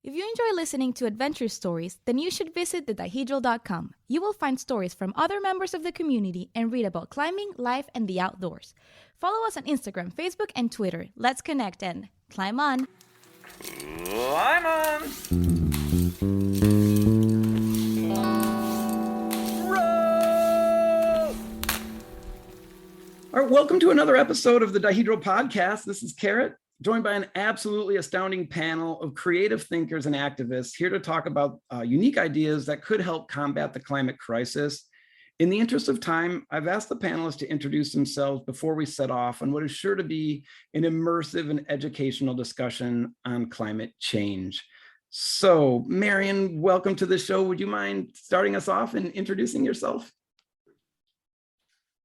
If you enjoy listening to adventure stories, then you should visit theDIHEDRAL.com. You will find stories from other members of the community and read about climbing, life, and the outdoors. Follow us on Instagram, Facebook, and Twitter. Let's connect and climb on! Climb on! Roll! All right, welcome to another episode of the Dihedral podcast. This is Carrot, joined by an absolutely astounding panel of creative thinkers and activists here to talk about unique ideas that could help combat the climate crisis. In the interest of time, I've asked the panelists to introduce themselves before we set off on what is sure to be an immersive and educational discussion on climate change. So, Marion, welcome to the show. Would you mind starting us off and introducing yourself?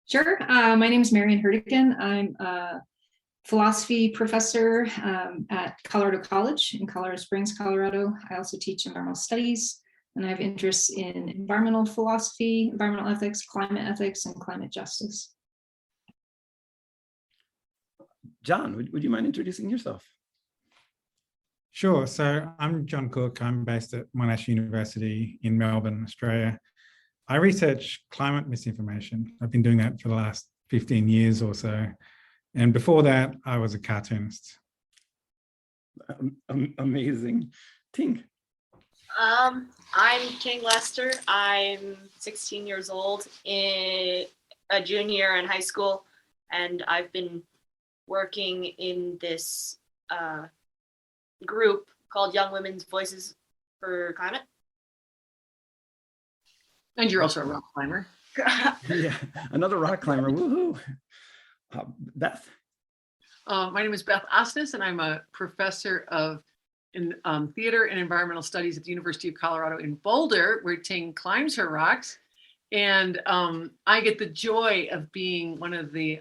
Sure. My name is Marion Hourdequin. I'm a philosophy professor at Colorado College in Colorado Springs, Colorado. I also teach environmental studies, and I have interests in environmental philosophy, environmental ethics, and climate justice. John, would you mind introducing yourself? Sure. So I'm John Cook. I'm based at Monash University in Melbourne, Australia. I research climate misinformation. I've been doing that for the last 15 years or so. And before that, I was a cartoonist. Amazing. Ting. I'm Ting Lester. I'm 16 years old, a junior in high school, and I've been working in this group called Young Women's Voices for Climate. And you're also a rock climber. Yeah, another rock climber. Woohoo! Beth. My name is Beth Osnes, and I'm a professor of theater and environmental studies at the University of Colorado in Boulder, where Ting climbs her rocks. And I get the joy of being one of the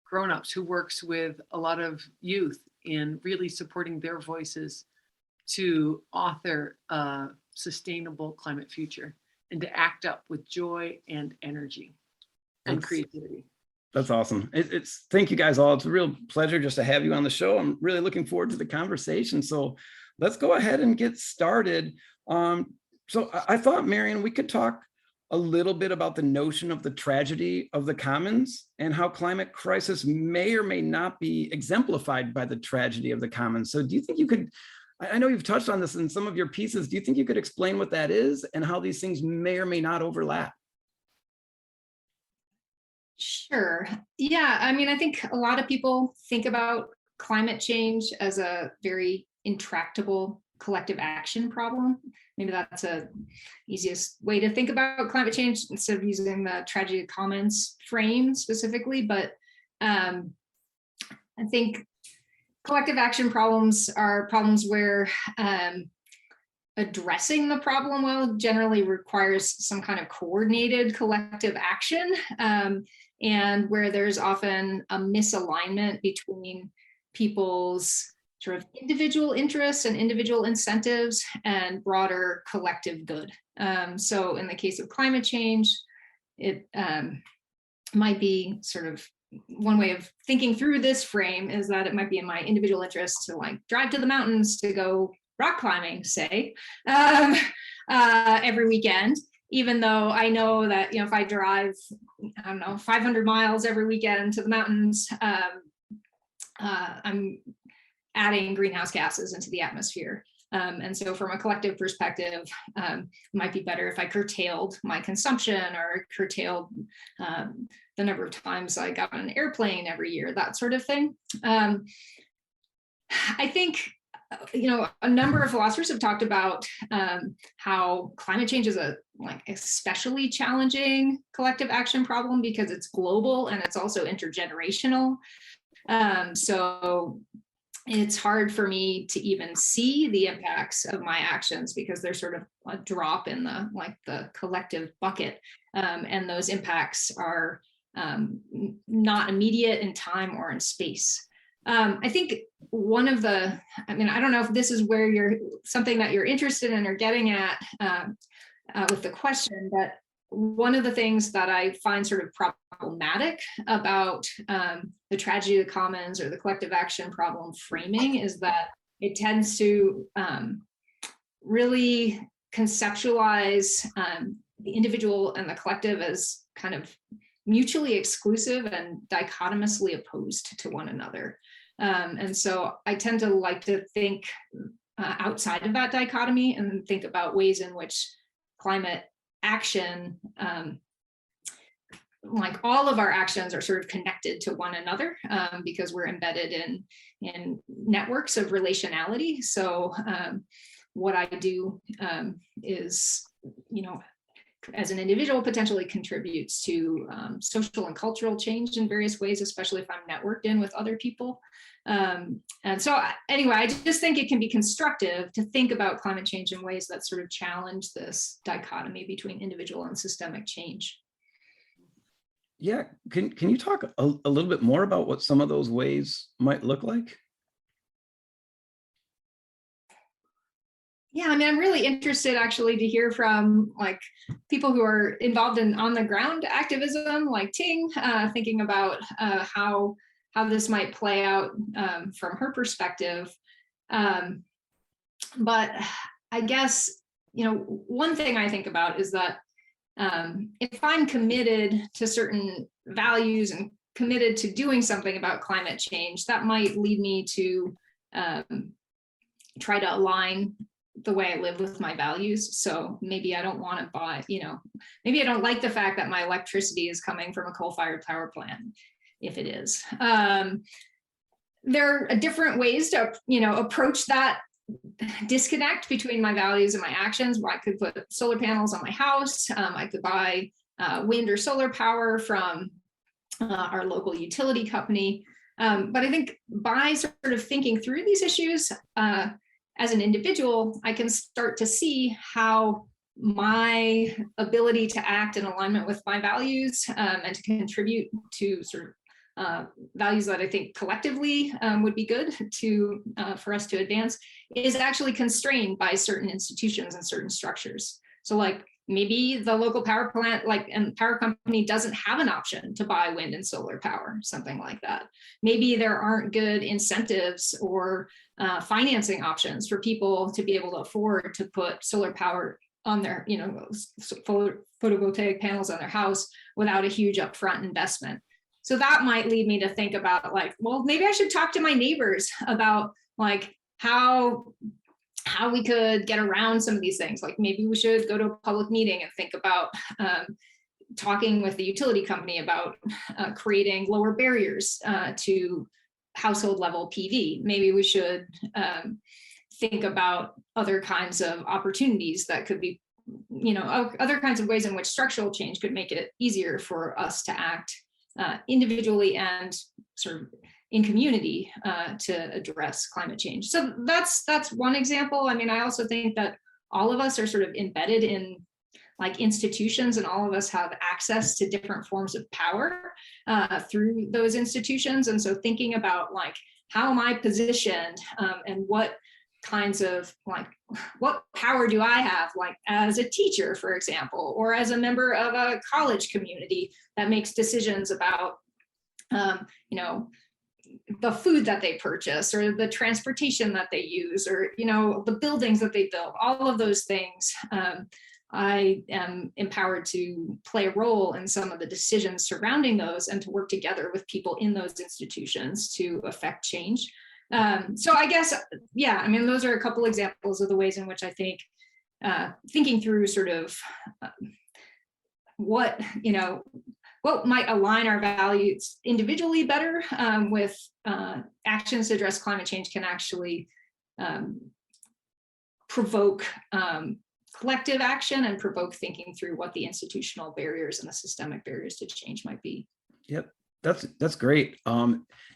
grown-ups who works with a lot of youth in really supporting their voices to author a sustainable climate future and to act up with joy and energy and creativity. That's awesome. Thank you guys all. It's a real pleasure just to have you on the show. I'm really looking forward to the conversation. So let's go ahead and get started. So I thought, Marion, we could talk a little bit about the notion of the tragedy of the commons and how climate crisis may or may not be exemplified by the tragedy of the commons. So do you think you could, I know you've touched on this in some of your pieces, do you think you could explain what that is and how these things may or may not overlap? Sure. Yeah, I mean, I think a lot of people think about climate change as a very intractable collective action problem. Maybe that's a easiest way to think about climate change instead of using the tragedy of commons frame specifically. But I think collective action problems are problems where addressing the problem well generally requires some kind of coordinated collective action, and where there's often a misalignment between people's sort of individual interests and individual incentives and broader collective good. So in the case of climate change, it might be sort of one way of thinking through this frame is that it might be in my individual interest to like drive to the mountains to go rock climbing, say, every weekend, even though I know that, if I drive, 500 miles every weekend to the mountains, I'm adding greenhouse gases into the atmosphere. And so from a collective perspective, it might be better if I curtailed my consumption or curtailed the number of times I got on an airplane every year, that sort of thing. I think, a number of philosophers have talked about how climate change is a especially challenging collective action problem because it's global and it's also intergenerational. So it's hard for me to even see the impacts of my actions because they're sort of a drop in the collective bucket, and those impacts are not immediate in time or in space. I think one of the, I don't know if this is where something that you're interested in or getting at with the question, but one of the things that I find sort of problematic about the tragedy of the commons or the collective action problem framing is that it tends to really conceptualize the individual and the collective as kind of mutually exclusive and dichotomously opposed to one another. And so I tend to like to think outside of that dichotomy and think about ways in which climate action, like all of our actions, are sort of connected to one another because we're embedded in networks of relationality. So what I do is, as an individual, potentially contributes to social and cultural change in various ways, especially if I'm networked in with other people. And so anyway, I just think it can be constructive to think about climate change in ways that sort of challenge this dichotomy between individual and systemic change. Yeah, can you talk a little bit more about what some of those ways might look like? Yeah, I mean, I'm really interested actually to hear from like people who are involved in on the ground activism, like Ting, thinking about how this might play out from her perspective. But I guess, one thing I think about is that if I'm committed to certain values and committed to doing something about climate change, that might lead me to try to align the way I live with my values. So maybe I don't want to buy, maybe I don't like the fact that my electricity is coming from a coal-fired power plant, if it is. There are different ways to, approach that disconnect between my values and my actions. I could put solar panels on my house. I could buy wind or solar power from our local utility company. But I think by sort of thinking through these issues, as an individual, I can start to see how my ability to act in alignment with my values and to contribute to sort of values that I think collectively would be good to for us to advance is actually constrained by certain institutions and certain structures. So like maybe the local power plant and power company doesn't have an option to buy wind and solar power, something like that. Maybe there aren't good incentives or financing options for people to be able to afford to put solar power on their, photovoltaic panels on their house without a huge upfront investment. So that might lead me to think about well, maybe I should talk to my neighbors about how we could get around some of these things. Like maybe we should go to a public meeting and think about talking with the utility company about creating lower barriers to household level PV. Maybe we should think about other kinds of opportunities that could be, other kinds of ways in which structural change could make it easier for us to act individually and sort of in community to address climate change. So that's one example. I mean, I also think that all of us are sort of embedded in institutions, and all of us have access to different forms of power through those institutions. And so thinking about how am I positioned and what kinds of what power do I have as a teacher, for example, or as a member of a college community that makes decisions about the food that they purchase or the transportation that they use or the buildings that they build. All of those things I am empowered to play a role in some of the decisions surrounding those and to work together with people in those institutions to affect change. So I guess, yeah, I mean, those are a couple examples of the ways in which I think thinking through sort of what might align our values individually better with actions to address climate change can actually provoke collective action and provoke thinking through what the institutional barriers and the systemic barriers to change might be. Yep, that's great.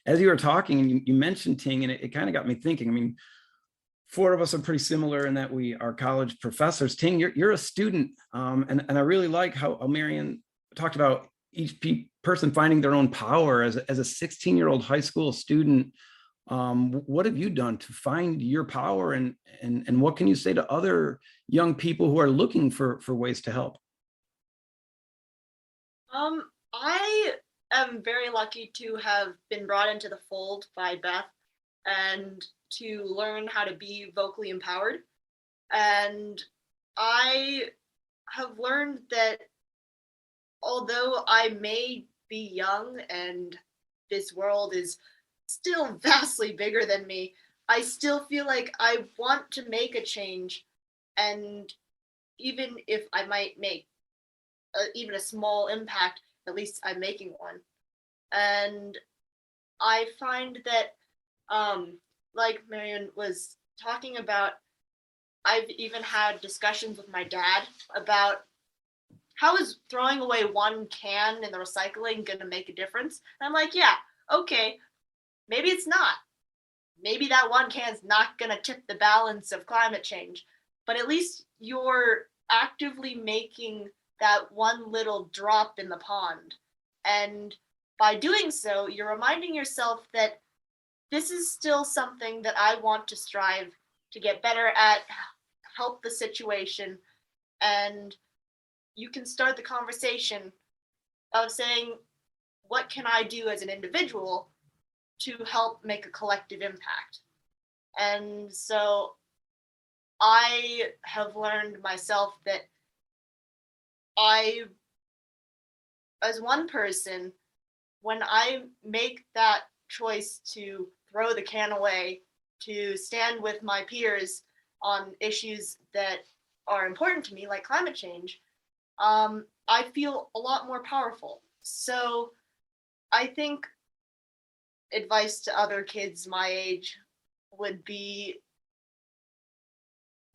As you were talking, and you mentioned Ting, and it kind of got me thinking. I mean, four of us are pretty similar in that we are college professors. Ting, you're a student, and I really like how Marion talked about each person finding their own power. As a 16-year-old high school student, what have you done to find your power, and what can you say to other young people who are looking for ways to help? I am very lucky to have been brought into the fold by Beth and to learn how to be vocally empowered. And I have learned that although I may be young and this world is still vastly bigger than me, I still feel like I want to make a change. And even if I might make even a small impact, at least I'm making one. And I find that, like Marion was talking about, I've even had discussions with my dad about how is throwing away one can in the recycling going to make a difference? And I'm like, yeah, okay, maybe it's not. Maybe that one can's not going to tip the balance of climate change, but at least you're actively making that one little drop in the pond. And by doing so, you're reminding yourself that this is still something that I want to strive to get better at, help the situation, and you can start the conversation of saying, what can I do as an individual to help make a collective impact? And so I have learned myself that I, as one person, when I make that choice to throw the can away, to stand with my peers on issues that are important to me, like climate change, I feel a lot more powerful. So I think advice to other kids my age would be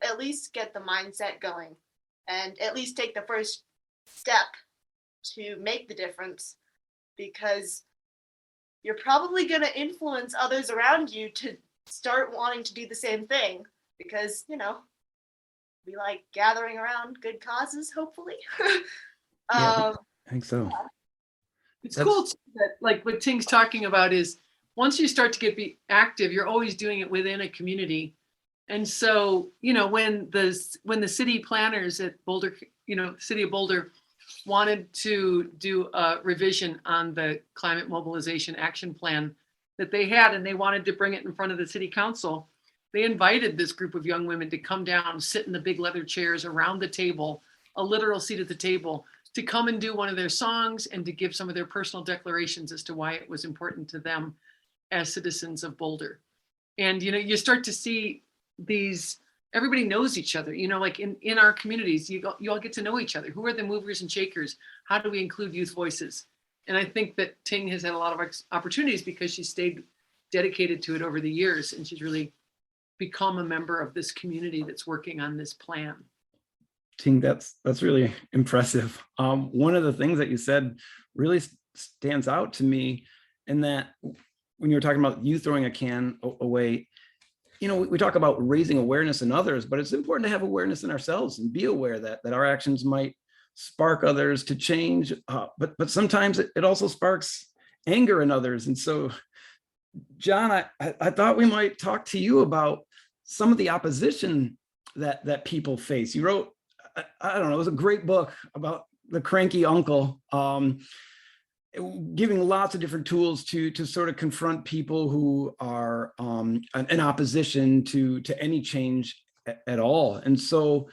at least get the mindset going and at least take the first step to make the difference, because you're probably going to influence others around you to start wanting to do the same thing, because, you know, we like gathering around good causes, hopefully. Yeah, I think so. Yeah. It's cool too, that like what Ting's talking about is once you start to be active, you're always doing it within a community. And so, you know, when the city planners at Boulder, you know, City of Boulder wanted to do a revision on the climate mobilization action plan that they had, and they wanted to bring it in front of the city council, they invited this group of young women to come down, sit in the big leather chairs around the table, a literal seat at the table, to come and do one of their songs and to give some of their personal declarations as to why it was important to them as citizens of Boulder. And, you know, you start to see these, everybody knows each other, you know, like in our communities, you all get to know each other. Who are the movers and shakers? How do we include youth voices? And I think that Ting has had a lot of opportunities because she stayed dedicated to it over the years, and she's really become a member of this community that's working on this plan. Ting, that's really impressive. One of the things that you said really stands out to me, in that when you were talking about you throwing a can away, you know, we talk about raising awareness in others, but it's important to have awareness in ourselves and be aware that our actions might spark others to change. But sometimes it also sparks anger in others. And so, John, I thought we might talk to you about some of the opposition that people face. You wrote, I don't know, it was a great book about the cranky uncle, giving lots of different tools to sort of confront people who are in opposition to any change at all. And so,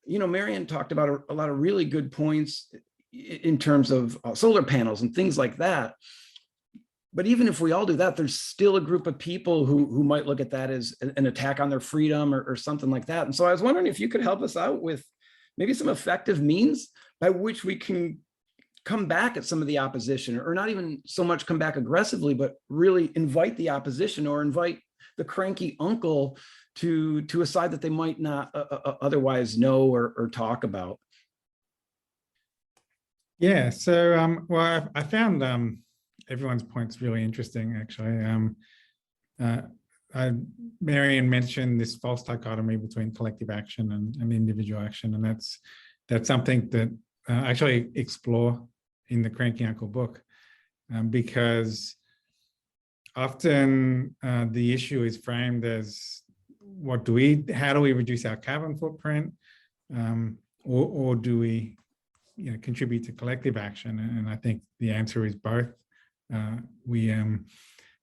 you know, Marion talked about a lot of really good points in terms of solar panels and things like that. But even if we all do that, there's still a group of people who might look at that as an attack on their freedom or something like that. And so I was wondering if you could help us out with maybe some effective means by which we can come back at some of the opposition, or not even so much come back aggressively, but really invite the opposition or invite the cranky uncle to a side that they might not otherwise know or talk about. Yeah, so well, I found everyone's points really interesting, actually. Marion mentioned this false dichotomy between collective action and individual action, and that's something that I actually explore in the Cranky Uncle book, because often the issue is framed as how do we reduce our carbon footprint, or do we, you know, contribute to collective action? And I think the answer is both.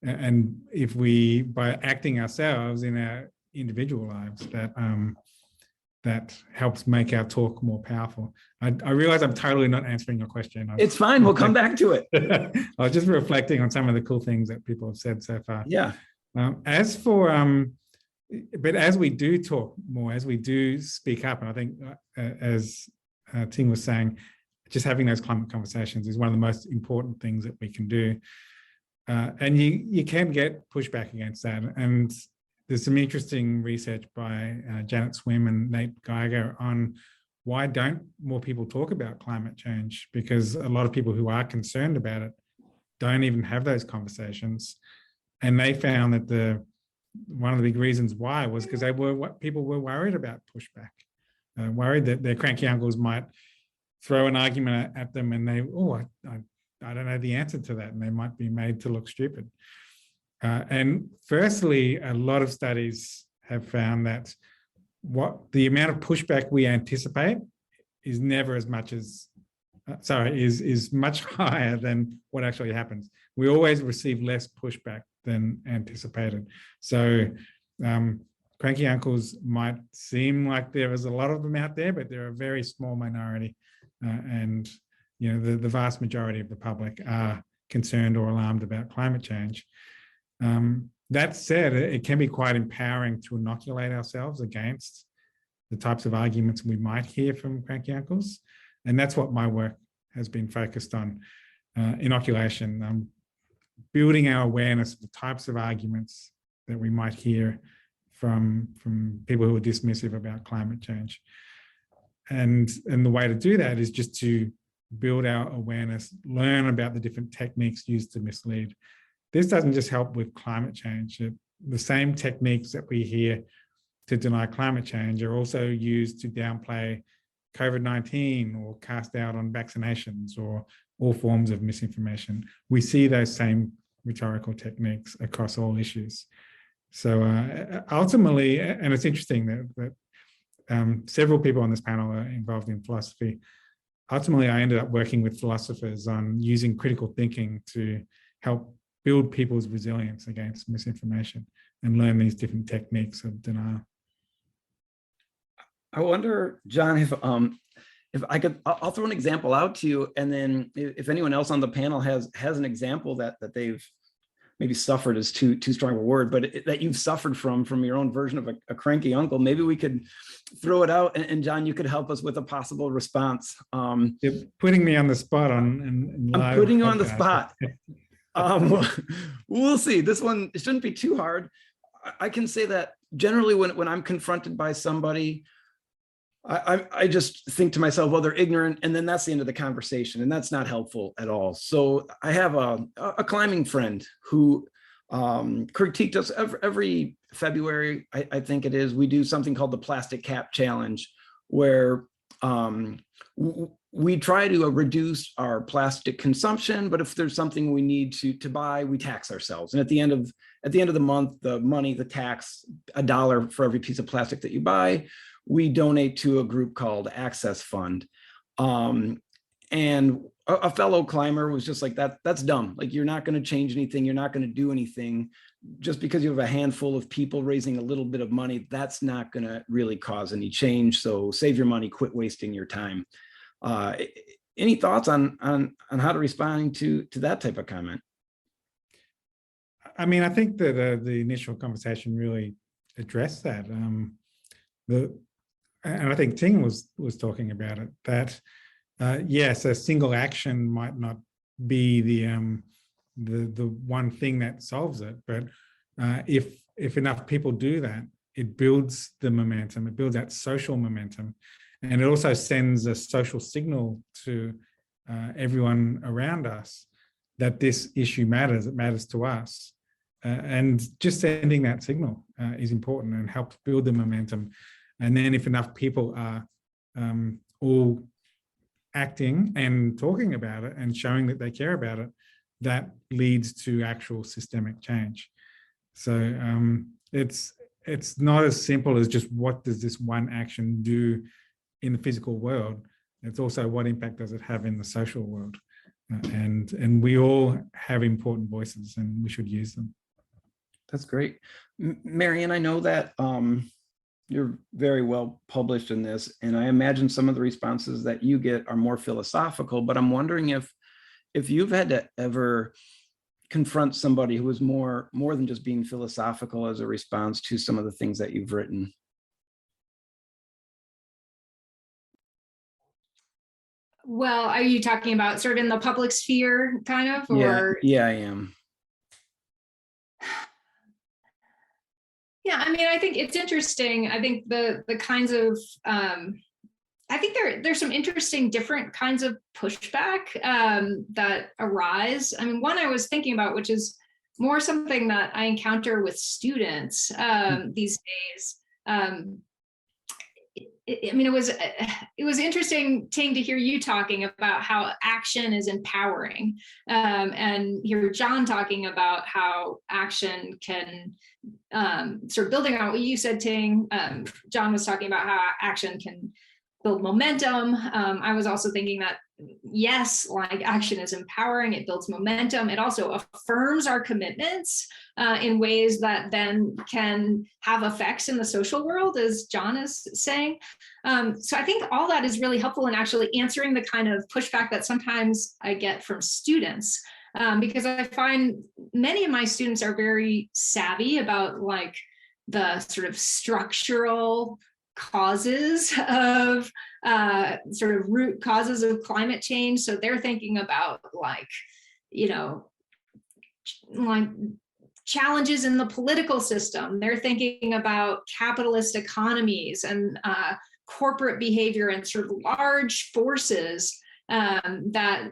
And if we, by acting ourselves in our individual lives, that that helps make our talk more powerful. I realize I'm totally not answering your question. It's fine. We'll come back to it. I was just reflecting on some of the cool things that people have said so far. Yeah. As for, but as we do talk more, as we do speak up, and I think as Ting was saying, just having those climate conversations is one of the most important things that we can do. And you can get pushback against that. And there's some interesting research by Janet Swim and Nate Gaia on why don't more people talk about climate change, because a lot of people who are concerned about it don't even have those conversations. And they found that one of the big reasons why was because people were worried about pushback, worried that their cranky uncles might throw an argument at them and I don't know the answer to that, and they might be made to look stupid. And firstly, a lot of studies have found that the amount of pushback we anticipate is never as much as, is much higher than what actually happens. We always receive less pushback than anticipated. So cranky uncles might seem like there is a lot of them out there, but they're a very small minority. And the vast majority of the public are concerned or alarmed about climate change. That said, it can be quite empowering to inoculate ourselves against the types of arguments we might hear from cranky uncles. And that's what my work has been focused on, inoculation, building our awareness of the types of arguments that we might hear from people who are dismissive about climate change. And the way to do that is just to build our awareness, learn about the different techniques used to mislead. This doesn't just help with climate change. The same techniques that we hear to deny climate change are also used to downplay COVID-19 or cast doubt on vaccinations or all forms of misinformation. We see those same rhetorical techniques across all issues. So ultimately, and it's interesting that several people on this panel are involved in philosophy. Ultimately, I ended up working with philosophers on using critical thinking to help build people's resilience against misinformation and learn these different techniques of denial. I wonder, John, if I could, I'll throw an example out to you, and then if anyone else on the panel has an example that they've maybe suffered is too strong a word, but that you've suffered from your own version of a cranky uncle, maybe we could throw it out, and John, you could help us with a possible response. You're putting me on the spot I'm putting you on the spot. We'll see. This one, it shouldn't be too hard. I can say that generally when I'm confronted by somebody, I just think to myself, well, they're ignorant, and then that's the end of the conversation, and that's not helpful at all. So I have a climbing friend who critiqued us every February, I think it is. We do something called the Plastic Cap Challenge, where we try to reduce our plastic consumption, but if there's something we need to buy, we tax ourselves. And at the end of the month, the tax, $1 for every piece of plastic that you buy, we donate to a group called Access Fund. And a fellow climber was just like, that's dumb. Like, you're not going to change anything. You're not going to do anything. Just because you have a handful of people raising a little bit of money, that's not going to really cause any change. So save your money, quit wasting your time. Any thoughts on how to respond to that type of comment? I mean, I think that the initial conversation really addressed that. And I think Ting was talking about it, that yes, a single action might not be the one thing that solves it, but if enough people do that, it builds the momentum, it builds that social momentum, and it also sends a social signal to everyone around us that this issue matters, it matters to us. And just sending that signal is important and helps build the momentum. And then if enough people are all acting and talking about it and showing that they care about it, that leads to actual systemic change. So it's not as simple as just what does this one action do in the physical world. It's also what impact does it have in the social world. And we all have important voices and we should use them. That's great. Marion, I know that You're very well published in this, and I imagine some of the responses that you get are more philosophical, but I'm wondering if you've had to ever confront somebody who was more than just being philosophical as a response to some of the things that you've written. Well, are you talking about sort of in the public sphere kind of, or? Yeah, I am. Yeah, I mean, I think it's interesting. I think the kinds of I think there's some interesting different kinds of pushback that arise. I mean, one I was thinking about, which is more something that I encounter with students these days. I mean, it was interesting, Ting, to hear you talking about how action is empowering, and hear John talking about how action can sort of building on what you said, Ting. John was talking about how action can build momentum. I was also thinking that, yes, like action is empowering, it builds momentum. It also affirms our commitments in ways that then can have effects in the social world, as John is saying. So I think all that is really helpful in actually answering the kind of pushback that sometimes I get from students. Because I find many of my students are very savvy about like the sort of structural causes of sort of root causes of climate change. So they're thinking about like, you know, like challenges in the political system. They're thinking about capitalist economies and corporate behavior and sort of large forces that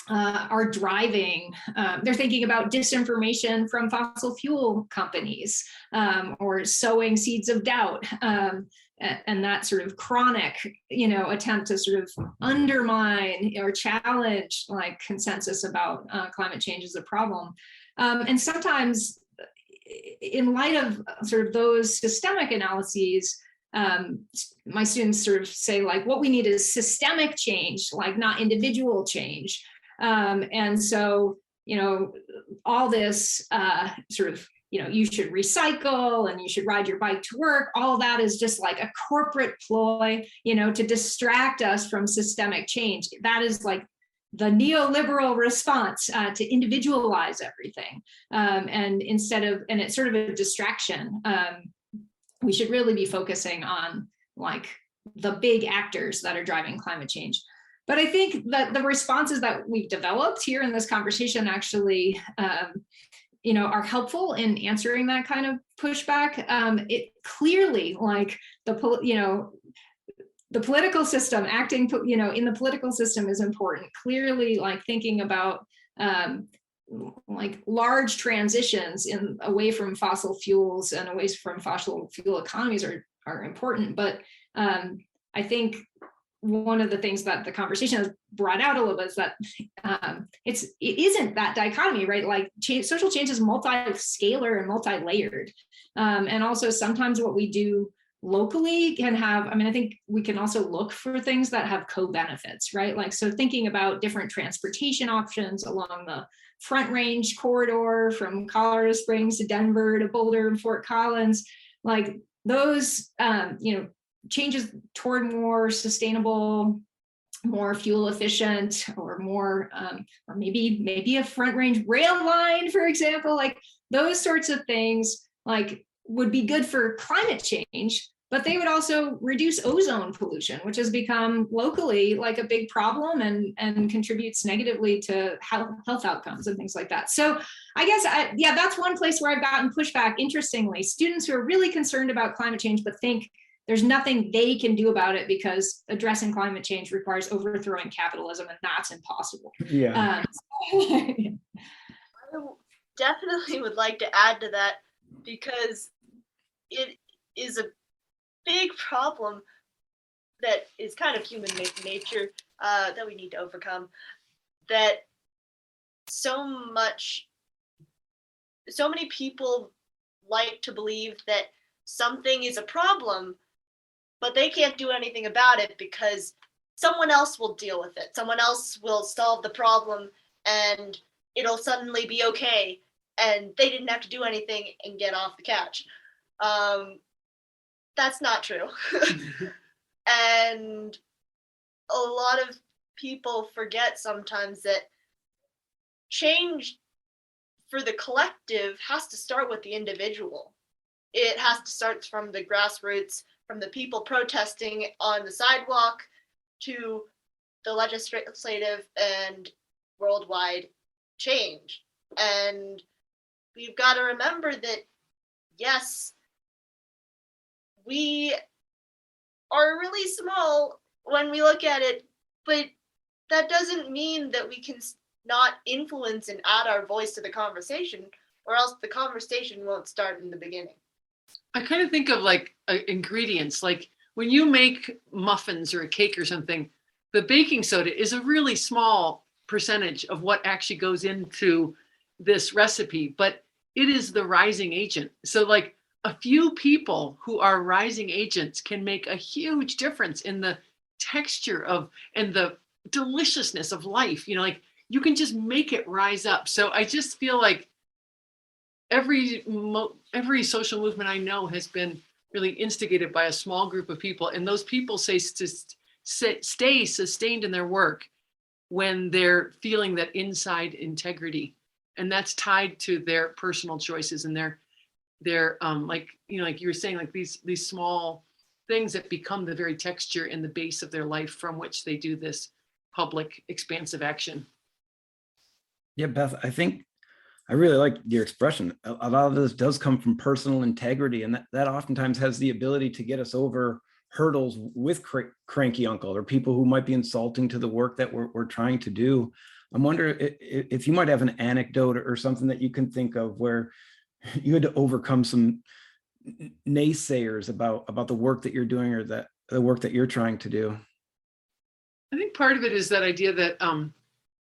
are driving. They're thinking about disinformation from fossil fuel companies or sowing seeds of doubt. And that sort of chronic, you know, attempt to sort of undermine or challenge like consensus about climate change as a problem. And sometimes in light of sort of those systemic analyses, my students sort of say like, what we need is systemic change, like not individual change. And so, you know, all this sort of, you know, you should recycle and you should ride your bike to work. All that is just like a corporate ploy, you know, to distract us from systemic change. That is like the neoliberal response to individualize everything. And instead of, and it's sort of a distraction. We should really be focusing on like the big actors that are driving climate change. But I think that the responses that we've developed here in this conversation actually, you know, are helpful in answering that kind of pushback. It clearly, like you know, the political system acting, you know, in the political system is important. Clearly, like thinking about like large transitions in away from fossil fuels and away from fossil fuel economies are important. But I think one of the things that the conversation has brought out a little bit is that it isn't that dichotomy, right? Like social change is multi-scalar and multi-layered. And also sometimes what we do locally can have, I mean, I think we can also look for things that have co-benefits, right? Like, so thinking about different transportation options along the Front Range corridor from Colorado Springs to Denver to Boulder and Fort Collins, like those, you know, changes toward more sustainable, more fuel efficient, or more, or maybe a Front Range rail line, for example, like those sorts of things, like would be good for climate change, but they would also reduce ozone pollution, which has become locally like a big problem and contributes negatively to health outcomes and things like that. So I guess, yeah, that's one place where I've gotten pushback. Interestingly, students who are really concerned about climate change, but think there's nothing they can do about it because addressing climate change requires overthrowing capitalism, and that's impossible. Yeah. I definitely would like to add to that, because it is a big problem that is kind of human nature that we need to overcome. That so many people like to believe that something is a problem, but they can't do anything about it because someone else will deal with it. Someone else will solve the problem and it'll suddenly be okay. And they didn't have to do anything and get off the couch. that's not true. And a lot of people forget sometimes that change for the collective has to start with the individual. It has to start from the grassroots, from the people protesting on the sidewalk to the legislative and worldwide change. And we've got to remember that, yes, we are really small when we look at it, but that doesn't mean that we can not influence and add our voice to the conversation, or else the conversation won't start in the beginning. I kind of think of like ingredients, like when you make muffins or a cake or something, the baking soda is a really small percentage of what actually goes into this recipe, but it is the rising agent. So like a few people who are rising agents can make a huge difference in the texture of and the deliciousness of life. You know, like you can just make it rise up. So I just feel like every social movement I know has been really instigated by a small group of people, and those people stay sustained in their work when they're feeling that inside integrity, and that's tied to their personal choices and their like, you know, like you were saying, like these small things that become the very texture and the base of their life from which they do this public expansive action. Yeah, Beth, I think I really like your expression. A lot of this does come from personal integrity, and that oftentimes has the ability to get us over hurdles with cranky uncle or people who might be insulting to the work that we're trying to do. I'm wondering if you might have an anecdote or something that you can think of where you had to overcome some naysayers about the work that you're doing or that the work that you're trying to do. I think part of it is that idea that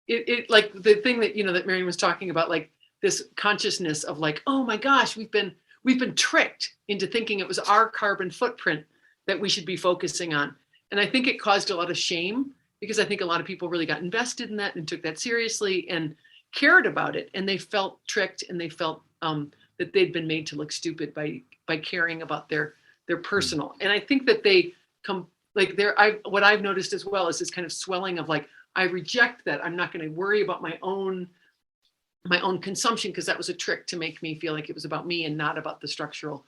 it like the thing that, you know, that Marion was talking about, like this consciousness of like, oh my gosh, we've been tricked into thinking it was our carbon footprint that we should be focusing on. And I think it caused a lot of shame, because I think a lot of people really got invested in that and took that seriously and cared about it. And they felt tricked, and they felt that they'd been made to look stupid by caring about their personal. And I think that they come like what I've noticed as well is this kind of swelling of like, I reject that. I'm not going to worry about my own consumption, because that was a trick to make me feel like it was about me and not about the structural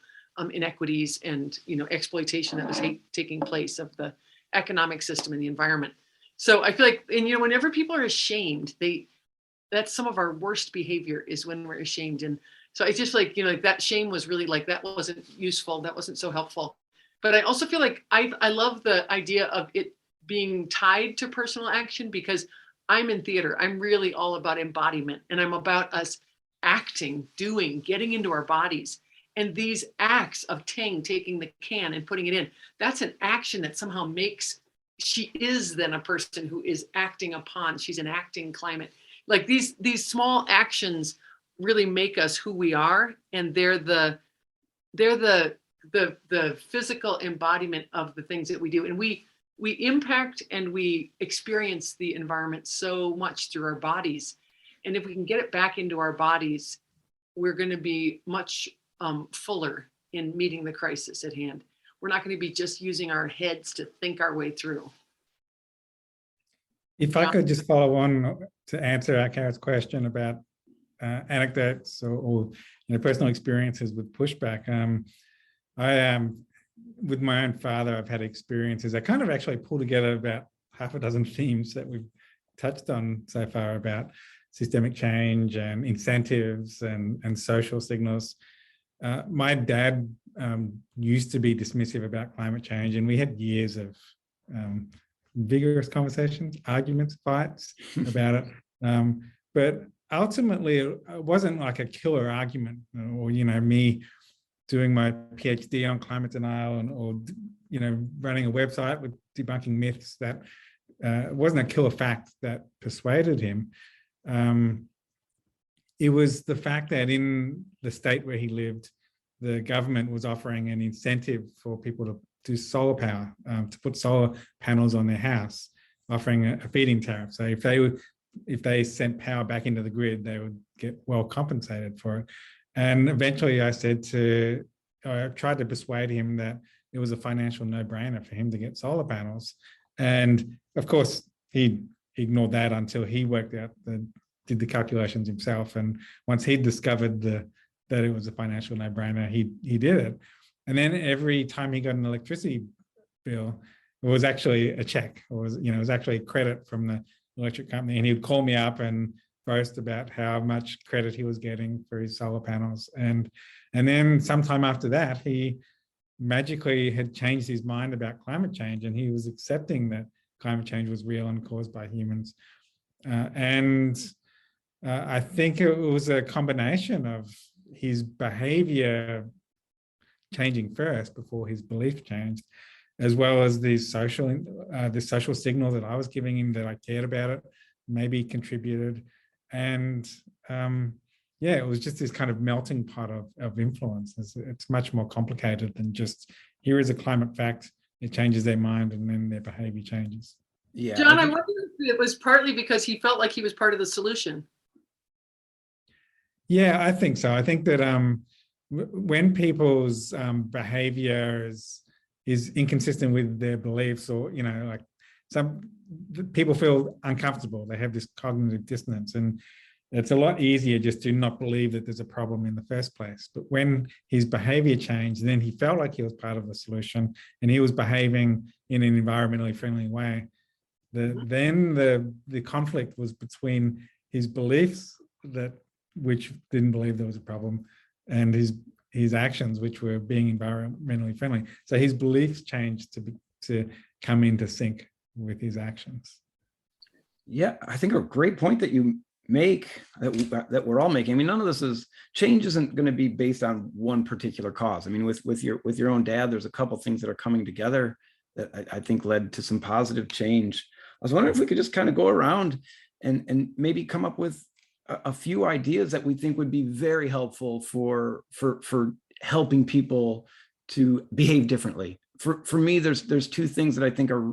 inequities and, you know, exploitation that was taking place of the economic system and the environment. So I feel like, and you know, whenever people are ashamed, that's some of our worst behavior, is when we're ashamed. And so I just like, you know, like that shame was really like, that wasn't useful. That wasn't so helpful. But I also feel like I love the idea of it being tied to personal action, because I'm in theater. I'm really all about embodiment, and I'm about us acting, doing, getting into our bodies. And these acts of Ting taking the can and putting it in, that's an action that somehow makes, she is then a person who is acting upon, she's an acting climate. Like these small actions really make us who we are, and they're the physical embodiment of the things that we do. And we impact and we experience the environment so much through our bodies. And if we can get it back into our bodies, we're going to be much fuller in meeting the crisis at hand. We're not going to be just using our heads to think our way through. If I could just follow on to answer Carrot's question about anecdotes or you know, personal experiences with pushback. With my own father, I've had experiences. I kind of actually pull together about half a dozen themes that we've touched on so far about systemic change and incentives and social signals. My dad used to be dismissive about climate change, and we had years of vigorous conversations, arguments, fights about it. But ultimately, it wasn't like a killer argument, or you know, me doing my PhD on climate denial or you know, running a website with debunking myths. That wasn't a killer fact that persuaded him. It was the fact that in the state where he lived, the government was offering an incentive for people to do solar power, to put solar panels on their house, offering a feed-in tariff. So if they sent power back into the grid, they would get well compensated for it. And eventually I tried to persuade him that it was a financial no-brainer for him to get solar panels. And of course, he ignored that until he worked out did the calculations himself. And once he discovered that it was a financial no-brainer, he did it. And then every time he got an electricity bill, it was actually a check, or it was actually a credit from the electric company. And he would call me up and boast about how much credit he was getting for his solar panels. And then sometime after that, he magically had changed his mind about climate change, and he was accepting that climate change was real and caused by humans. I think it was a combination of his behavior changing first before his belief changed, as well as the social signal that I was giving him that I cared about it, maybe contributed. And yeah, it was just this kind of melting pot of influence. It's much more complicated than just, here is a climate fact, it changes their mind, and then their behavior changes. Yeah, John, I wonder if it was partly because he felt like he was part of the solution. Yeah, I think so. I think that when people's behavior is inconsistent with their beliefs, or like some people feel uncomfortable, they have this cognitive dissonance, and it's a lot easier just to not believe that there's a problem in the first place. But when his behavior changed, then he felt like he was part of the solution, and he was behaving in an environmentally friendly way. Then the conflict was between his beliefs, which didn't believe there was a problem, and his actions, which were being environmentally friendly. So his beliefs changed to come into sync with his actions. Yeah, I think a great point that you make, that we're all making. I mean, none of this change isn't going to be based on one particular cause. I mean, with your own dad, there's a couple things that are coming together that I think led to some positive change. I was wondering if we could just kind of go around and maybe come up with a few ideas that we think would be very helpful for helping people to behave differently. For me, there's two things that I think are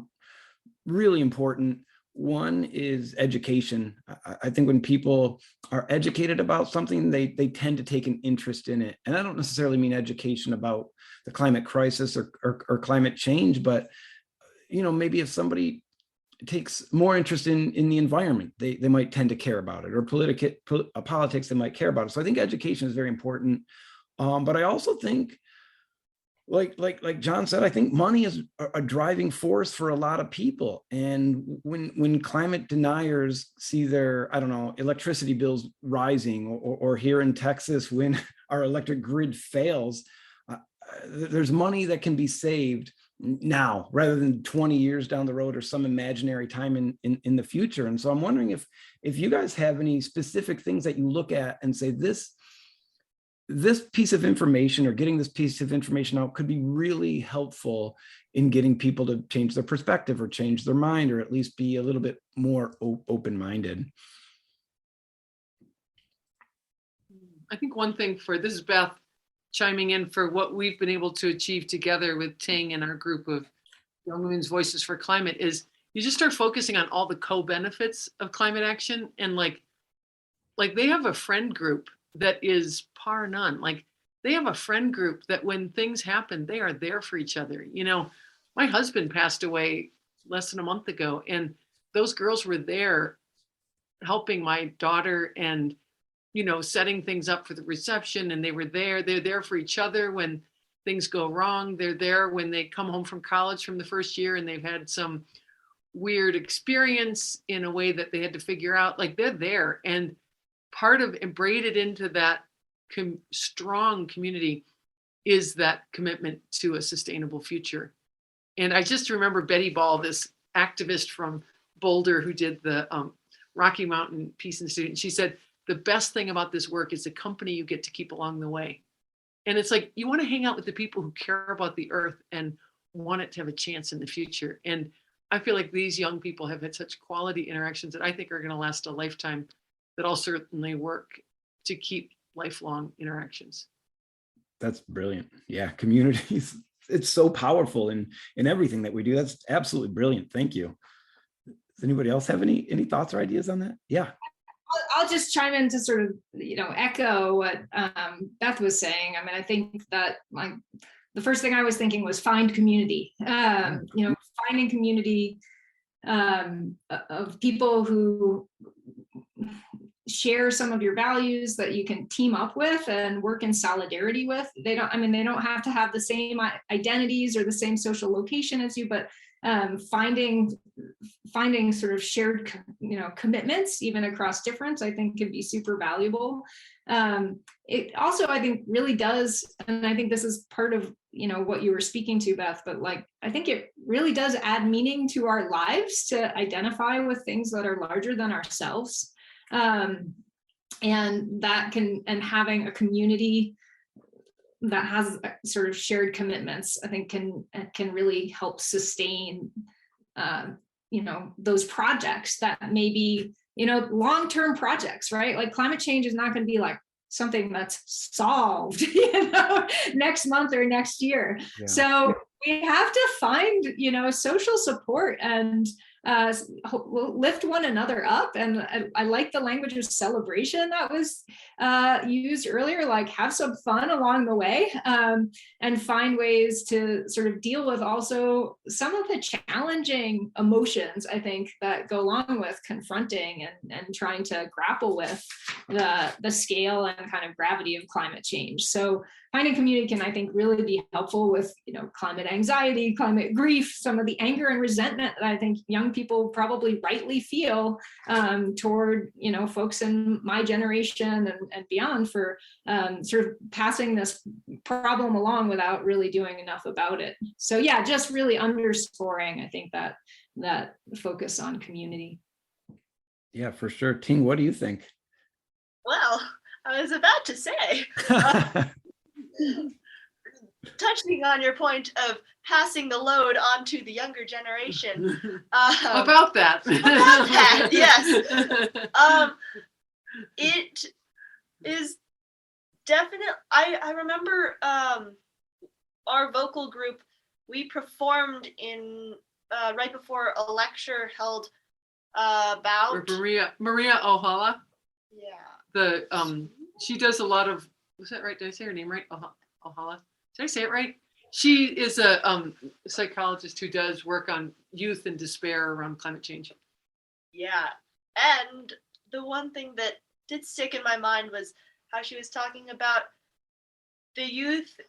really important. One is education. I think when people are educated about something, they tend to take an interest in it. And I don't necessarily mean education about the climate crisis or climate change, but maybe if somebody takes more interest in the environment, they might tend to care about it, or politics, they might care about it. So I think education is very important. But I also think, like John said, I think money is a driving force for a lot of people. And when climate deniers see their, electricity bills rising, or here in Texas, when our electric grid fails, there's money that can be saved now rather than 20 years down the road or some imaginary time in the future. And so I'm wondering if you guys have any specific things that you look at and say, this piece of information, or getting this piece of information out, could be really helpful in getting people to change their perspective or change their mind, or at least be a little bit more open-minded. I think one thing this is Beth chiming in, for what we've been able to achieve together with Ting and our group of Young Women's Voices for Climate, is you just start focusing on all the co-benefits of climate action. And like they have a friend group that is par none. Like, they have a friend group that when things happen, they are there for each other. My husband passed away less than a month ago, and those girls were there helping my daughter and setting things up for the reception. And they're there for each other when things go wrong. They're there when they come home from college from the first year and they've had some weird experience in a way that they had to figure out. Like, they're there. And part of braided into that strong community is that commitment to a sustainable future. And I just remember Betty Ball, this activist from Boulder who did the Rocky Mountain Peace Institute. And she said, the best thing about this work is the company you get to keep along the way. And it's like, you want to hang out with the people who care about the earth and want it to have a chance in the future. And I feel like these young people have had such quality interactions that I think are going to last a lifetime, that I'll certainly work to keep lifelong interactions. That's brilliant. Yeah, communities, it's so powerful in everything that we do. That's absolutely brilliant. Thank you. Does anybody else have any thoughts or ideas on that? Yeah. I'll just chime in to sort of, echo what Beth was saying. I mean, I think that the first thing I was thinking was find community. Finding community of people who share some of your values that you can team up with and work in solidarity with. They don't have to have the same identities or the same social location as you, but finding sort of shared, commitments even across difference, I think can be super valuable. It also, I think, really does, and I think this is part of, what you were speaking to, Beth, but I think it really does add meaning to our lives to identify with things that are larger than ourselves. And having a community that has sort of shared commitments, I think can really help sustain, those projects that may be, long-term projects, right? Like climate change is not going to be like something that's solved, next month or next year. Yeah. So we have to find, social support and lift one another up. And I like the language of celebration that was used earlier, like have some fun along the way, and find ways to sort of deal with also some of the challenging emotions, I think, that go along with confronting and trying to grapple with the scale and kind of gravity of climate change. So finding community can, I think, really be helpful with, climate anxiety, climate grief, some of the anger and resentment that I think young people probably rightly feel toward, folks in my generation and beyond for sort of passing this problem along without really doing enough about it. So yeah, just really underscoring, I think, that focus on community. Yeah, for sure. Ting, what do you think? Well, I was about to say, touching on your point of passing the load onto the younger generation. About that. Yes. It is definitely, I remember our vocal group, we performed in right before a lecture held about Maria Ohala. Yeah. She does a lot of, was that right? Did I say her name right? Ohala. Did I say it right? She is a psychologist who does work on youth and despair around climate change. Yeah. And the one thing that did stick in my mind was how she was talking about the youth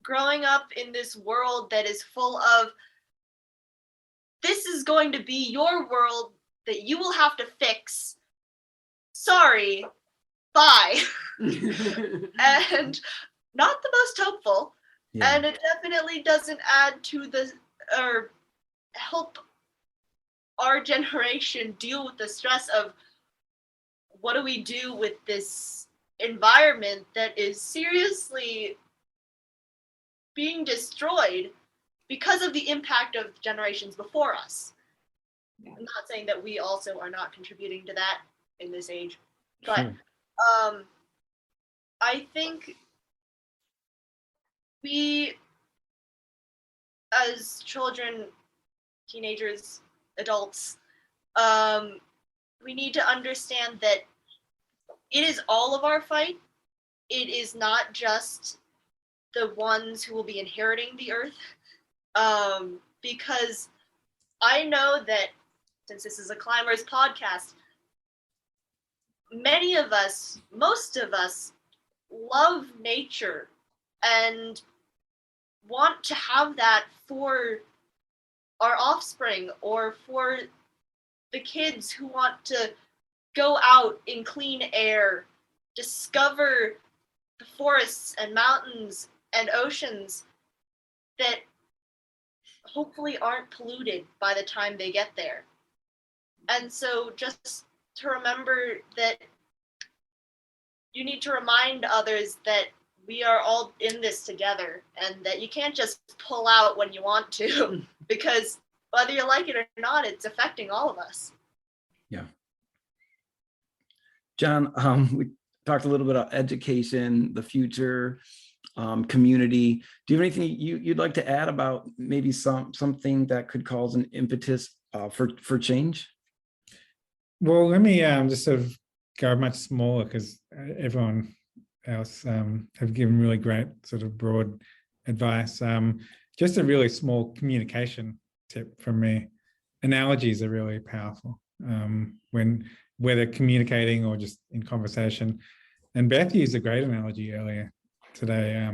growing up in this world that is full of, this is going to be your world that you will have to fix. Sorry, bye. And not the most hopeful. Yeah. And it definitely doesn't add to or help our generation deal with the stress of what do we do with this environment that is seriously being destroyed because of the impact of generations before us. Yeah. I'm not saying that we also are not contributing to that in this age, but sure. I think we, as children, teenagers, adults, we need to understand that it is all of our fight. It is not just the ones who will be inheriting the earth. Because I know that, since this is a climbers podcast, many of us, most of us, love nature and want to have that for our offspring or for the kids who want to go out in clean air, discover the forests and mountains and oceans that hopefully aren't polluted by the time they get there. And so just to remember that you need to remind others that we are all in this together and that you can't just pull out when you want to, because whether you like it or not, it's affecting all of us. Yeah. John, we talked a little bit about education, the future, community. Do you have anything you'd like to add about maybe something that could cause an impetus for change? Well, let me just sort of go much smaller, because everyone else have given really great sort of broad advice. Just a really small communication tip from me. Analogies are really powerful when whether communicating or just in conversation. And Beth used a great analogy earlier today,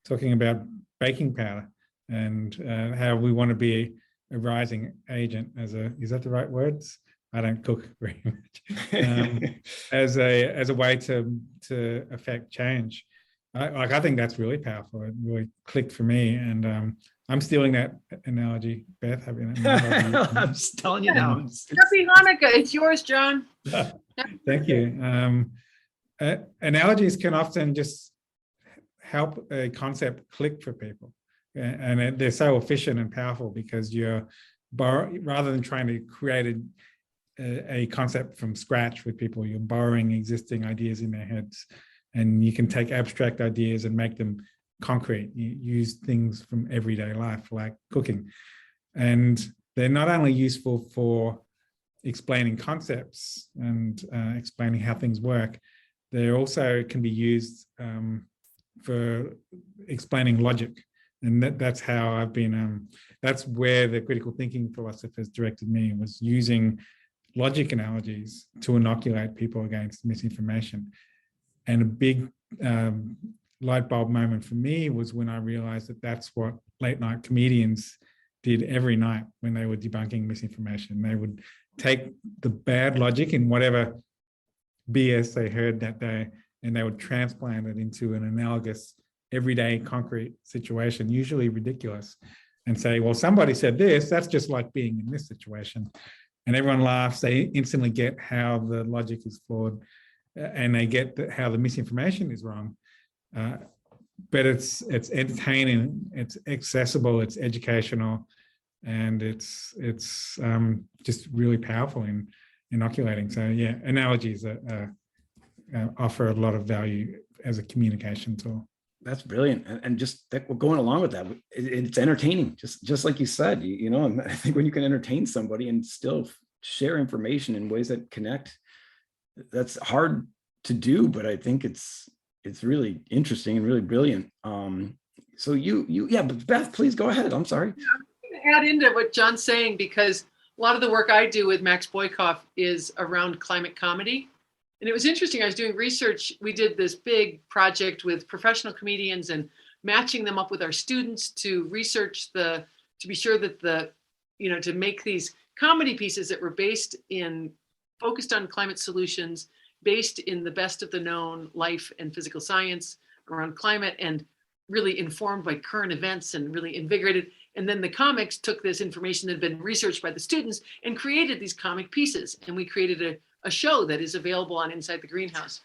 talking about baking powder and how we want to be a rising agent is that the right words? I don't cook very much. As a way to affect change. I think that's really powerful. It really clicked for me, and I'm stealing that analogy. Beth, have you? I'm just telling you now. Happy Hanukkah! It's yours, John. Thank you. Analogies can often just help a concept click for people, and they're so efficient and powerful because you're rather than trying to create a concept from scratch with people, you're borrowing existing ideas in their heads. And you can take abstract ideas and make them concrete. You use things from everyday life, like cooking. And they're not only useful for explaining concepts and explaining how things work, they also can be used for explaining logic. And that's how I've been, that's where the critical thinking philosophers directed me, was using logic analogies to inoculate people against misinformation. And a big light bulb moment for me was when I realized that that's what late night comedians did every night when they were debunking misinformation. They would take the bad logic in whatever BS they heard that day, and they would transplant it into an analogous, everyday, concrete situation, usually ridiculous, and say, well, somebody said this, that's just like being in this situation. And everyone laughs. They instantly get how the logic is flawed. And they get how the misinformation is wrong, but it's entertaining, it's accessible, it's educational, and it's just really powerful in inoculating. So yeah, analogies offer a lot of value as a communication tool. That's brilliant, and just that, going along with that, it's entertaining, just like you said. You know, and I think when you can entertain somebody and still share information in ways that connect, that's hard to do, but I think it's really interesting and really brilliant. So yeah, but Beth, please go ahead. I'm sorry. Yeah, I'm going to add into what John's saying, because a lot of the work I do with Max Boykoff is around climate comedy. And it was interesting. I was doing research. We did this big project with professional comedians and matching them up with our students to research to be sure that to make these comedy pieces that were focused on climate solutions, based in the best of the known life and physical science around climate, and really informed by current events and really invigorated. And then the comics took this information that had been researched by the students and created these comic pieces. And we created a show that is available on Inside the Greenhouse.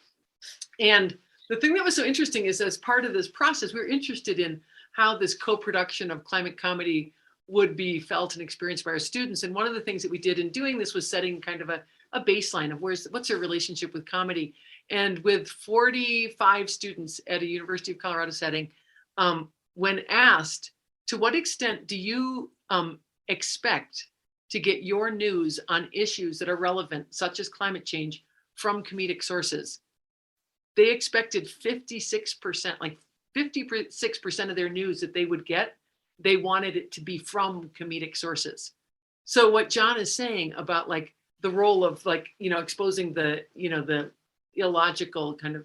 And the thing that was so interesting is, as part of this process, we were interested in how this co-production of climate comedy would be felt and experienced by our students. And one of the things that we did in doing this was setting kind of a baseline of what's their relationship with comedy. And with 45 students at a University of Colorado setting, when asked, to what extent do you expect to get your news on issues that are relevant, such as climate change, from comedic sources? They expected 56%, like 56% of their news that they would get, they wanted it to be from comedic sources. So what John is saying about like the role of exposing the illogical kind of,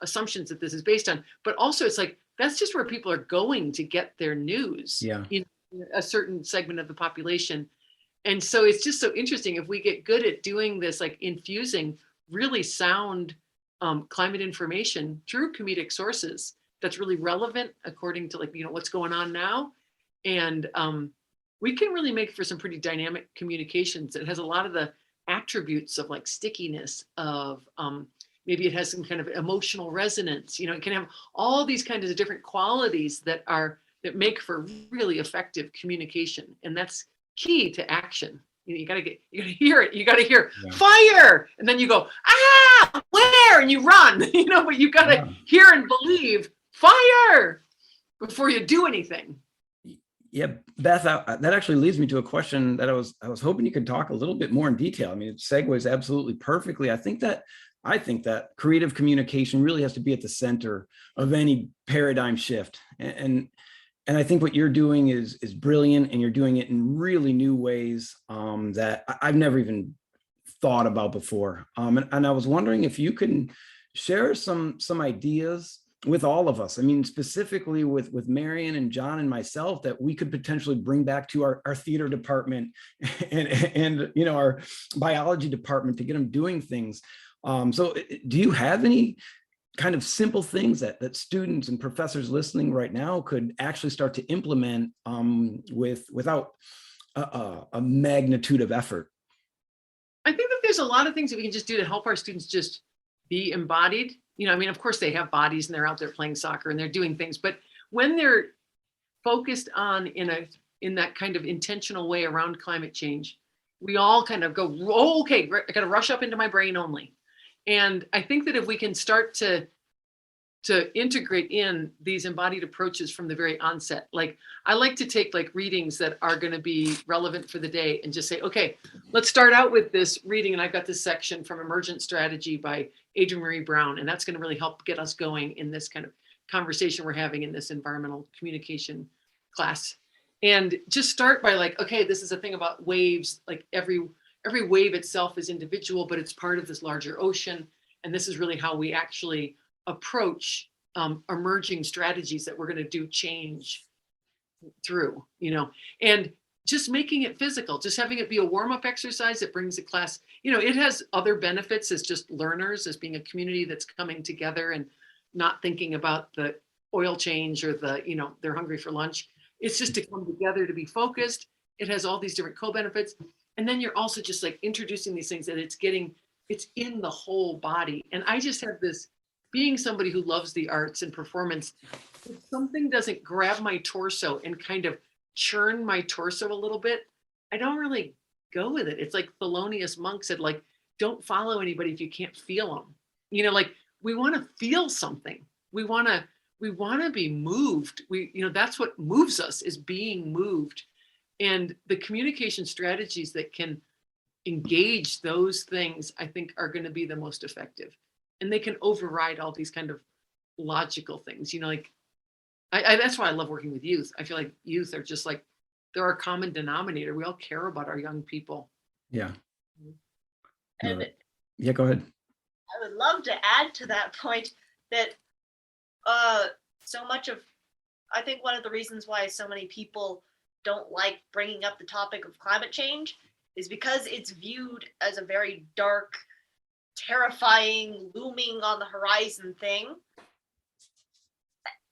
assumptions that this is based on, but also it's like, that's just where people are going to get their news. Yeah. In a certain segment of the population. And so it's just so interesting if we get good at doing this, like infusing really sound climate information through comedic sources that's really relevant according to what's going on now. And we can really make for some pretty dynamic communications. It has a lot of the attributes of like stickiness, of maybe it has some kind of emotional resonance. It can have all these kinds of different qualities that make for really effective communication. And that's key to action. You gotta hear it. You gotta hear fire, and then you go, where, and you run. But you gotta hear and believe fire before you do anything. Yeah, Beth, that actually leads me to a question that I was hoping you could talk a little bit more in detail. I mean, it segues absolutely perfectly. I think that I think that creative communication really has to be at the center of any paradigm shift. And I think what you're doing is brilliant, and you're doing it in really new ways that I've never even thought about before. And I was wondering if you can share some ideas with all of us. I mean, specifically with Marion and John and myself, that we could potentially bring back to our theater department and you know, our biology department to get them doing things. So do you have any kind of simple things that students and professors listening right now could actually start to implement without a magnitude of effort? I think that there's a lot of things that we can just do to help our students just be embodied. You know, I mean, of course they have bodies and they're out there playing soccer and they're doing things, but when they're focused on in that kind of intentional way around climate change, we all kind of go, oh, okay, I got to rush up into my brain only. And I think that if we can start to integrate in these embodied approaches from the very onset, like I like to take like readings that are going to be relevant for the day and just say, okay, let's start out with this reading. And I've got this section from Emergent Strategy by Adrienne Maree Brown. And that's going to really help get us going in this kind of conversation we're having in this environmental communication class. And just start by like, okay, this is a thing about waves. Like every wave itself is individual, but it's part of this larger ocean. And this is really how we actually approach emerging strategies that we're going to do change through, you know, and just making it physical, just having it be a warm-up exercise that brings the class, you know, it has other benefits as just learners, as being a community that's coming together and not thinking about the oil change or the, you know, they're hungry for lunch. It's just to come together to be focused. It has all these different co-benefits. And then you're also just like introducing these things that it's in the whole body. And I just have this, being somebody who loves the arts and performance, if something doesn't grab my torso and kind of churn my torso a little bit, I don't really go with it. It's like Thelonious Monk said, like, don't follow anybody if you can't feel them. You know, like we want to feel something. We want to be moved. You know, that's what moves us, is being moved. And the communication strategies that can engage those things, I think, are going to be the most effective. And they can override all these kind of logical things. You know, like, that's why I love working with youth. I feel like youth are just like, they're our common denominator. We all care about our young people. Yeah. And yeah, go ahead. I would love to add to that point that so much of, I think one of the reasons why so many people don't like bringing up the topic of climate change is because it's viewed as a very dark, terrifying, looming on the horizon thing.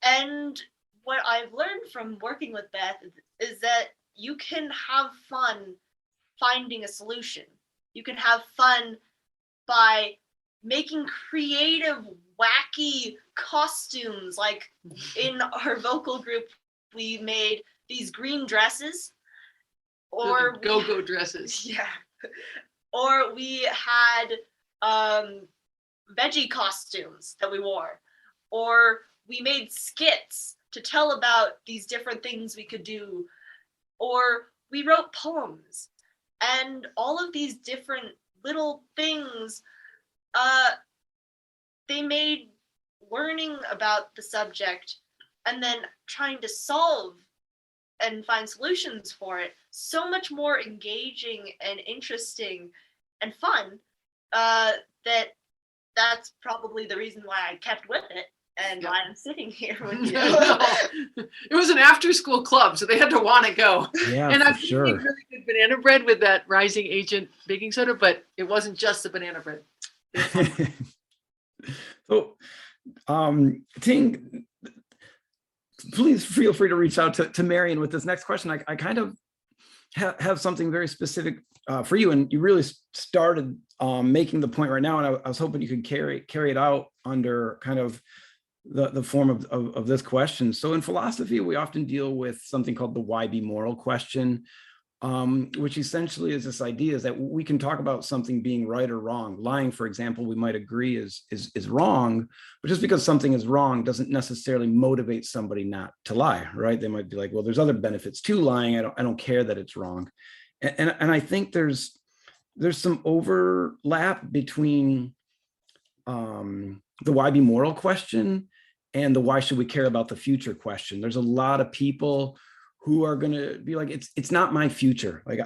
And what I've learned from working with Beth is that you can have fun finding a solution. You can have fun by making creative, wacky costumes. Like in our vocal group, we made these green dresses, or go-go dresses. Yeah. Or we had veggie costumes that we wore, or we made skits to tell about these different things we could do, or we wrote poems. And all of these different little things, they made learning about the subject and then trying to solve and find solutions for it so much more engaging and interesting and fun, that's probably the reason why I kept with it and why I'm sitting here with you. It was an after-school club, so they had to want to go. Yeah, and I've sure. made really good banana bread with that rising agent baking soda, but it wasn't just the banana bread. So, Ting, please feel free to reach out to Marion with this next question. I kind of have something very specific for you, and you really started making the point right now, and I was hoping you could carry it out under kind of the form of this question. So in philosophy, we often deal with something called the why be moral question, which essentially is this idea is that we can talk about something being right or wrong. Lying, for example, we might agree is wrong, but just because something is wrong doesn't necessarily motivate somebody not to lie, right? They might be like, well, there's other benefits to lying. I don't care that it's wrong. And I think there's some overlap between the why be moral question and the why should we care about the future question. There's a lot of people who are going to be like, it's not my future. Like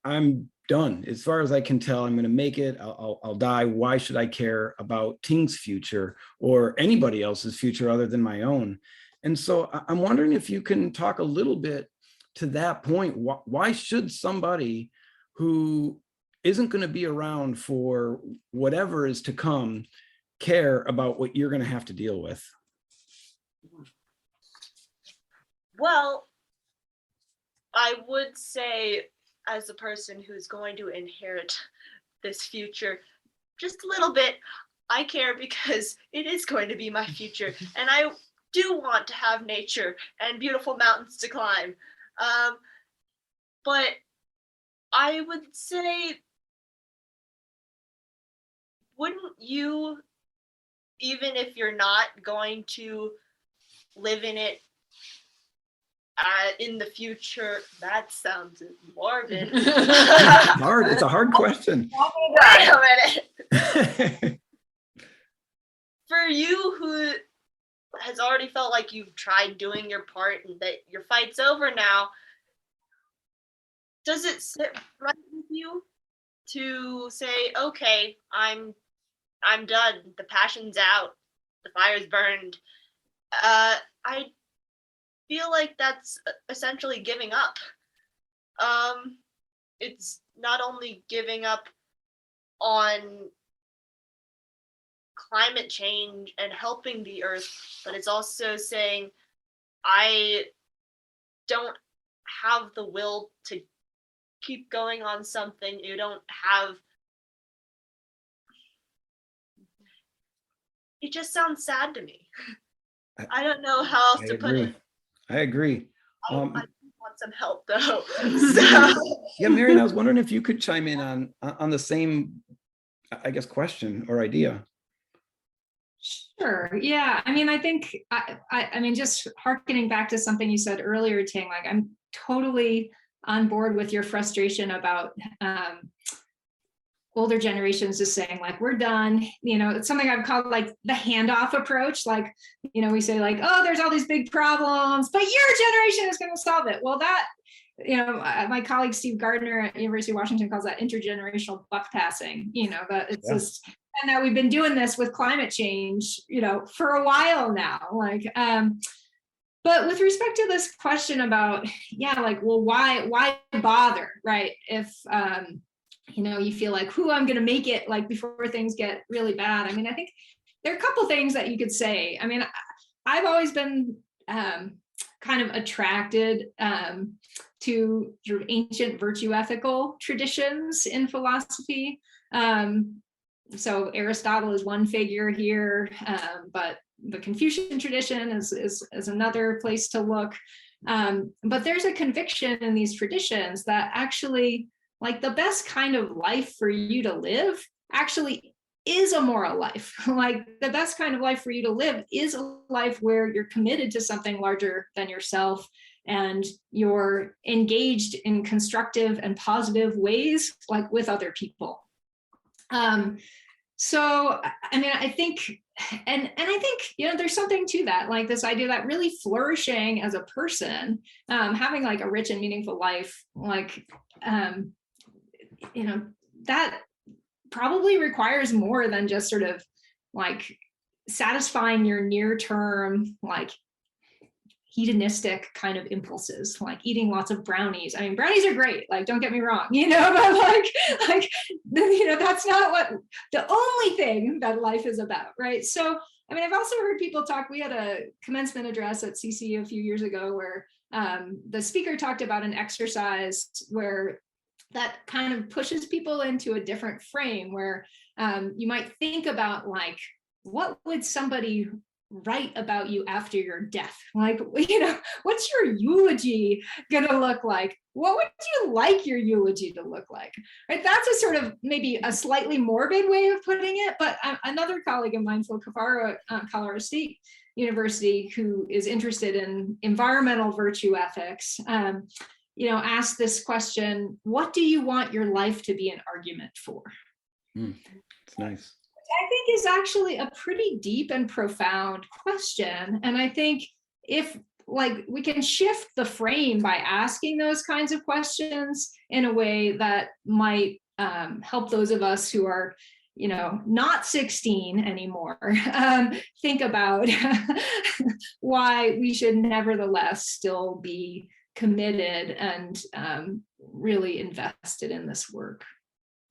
I'm done. As far as I can tell, I'm going to make it. I'll die. Why should I care about Ting's future or anybody else's future other than my own? And so I'm wondering if you can talk a little bit to that point. Why should somebody who isn't going to be around for whatever is to come care about what you're going to have to deal with? Well, I would say, as a person who's going to inherit this future, just a little bit, I care because it is going to be my future. And I do want to have nature and beautiful mountains to climb. But I would say, wouldn't you, even if you're not going to live in it in the future? That sounds morbid. It's a hard question. Wait a minute. For you who has already felt like you've tried doing your part and that your fight's over now, does it sit right with you to say, okay, I'm done. The passion's out. The fire's burned. I feel like that's essentially giving up. It's not only giving up on climate change and helping the earth, but it's also saying, I don't have the will to keep going on something. You don't have. It just sounds sad to me. I don't know how else to put it. I agree. I want some help though. So. Yeah, Marion, I was wondering if you could chime in on the same, I guess, question or idea. Sure. Yeah. I mean, I think, I mean, just hearkening back to something you said earlier, Ting, like I'm totally on board with your frustration about older generations just saying like, we're done. You know, it's something I've called like the handoff approach. Like, you know, we say like, oh, there's all these big problems, but your generation is going to solve it. Well, that, you know, my colleague Steve Gardner at University of Washington calls that intergenerational buck passing, you know, that it's just, and that we've been doing this with climate change, you know, for a while now, like, but with respect to this question about, yeah, like, well, why bother, right? If, you know, you feel like, who I'm going to make it like before things get really bad. I mean, I think there are a couple things that you could say. I mean, I've always been kind of attracted to sort of ancient virtue ethical traditions in philosophy. So Aristotle is one figure here, but the Confucian tradition is another place to look. But there's a conviction in these traditions that actually, like, the best kind of life for you to live actually is a moral life. Like, the best kind of life for you to live is a life where you're committed to something larger than yourself and you're engaged in constructive and positive ways, like with other people. So, I mean, I think, and I think, you know, there's something to that, like this idea that really flourishing as a person, having like a rich and meaningful life, like, you know, that probably requires more than just sort of like satisfying your near term, like hedonistic kind of impulses, like eating lots of brownies. I mean, brownies are great, like, don't get me wrong, you know, but like, you know, that's not what the only thing that life is about, right? So, I mean, I've also heard people talk, we had a commencement address at CC a few years ago where the speaker talked about an exercise where that kind of pushes people into a different frame where you might think about, like, what would somebody write about you after your death? Like, you know, what's your eulogy gonna look like? What would you like your eulogy to look like? Right? That's a sort of maybe a slightly morbid way of putting it, but another colleague of mine, Phil Cafaro at Colorado State University, who is interested in environmental virtue ethics, you know, asked this question: what do you want your life to be an argument for? It's nice. I think is actually a pretty deep and profound question. And I think if like we can shift the frame by asking those kinds of questions in a way that might help those of us who are, you know, not 16 anymore, think about why we should nevertheless still be committed and really invested in this work.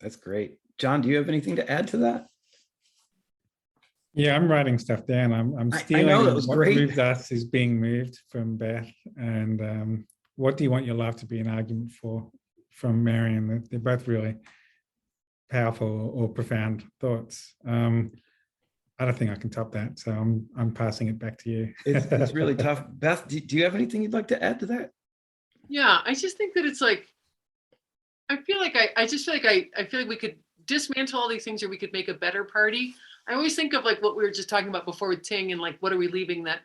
That's great. John, do you have anything to add to that? Yeah, I'm writing stuff down. I'm stealing I know, that was what great. moves us is being moved from Beth, and what do you want your life to be an argument for from Marion. They're both really powerful or profound thoughts. I don't think I can top that, so I'm passing it back to you. It's really tough. Beth, do you have anything you'd like to add to that? Yeah, I just think that it's like, I feel like I feel like we could dismantle all these things, or we could make a better party. I always think of like what we were just talking about before with Ting, and like, what are we leaving that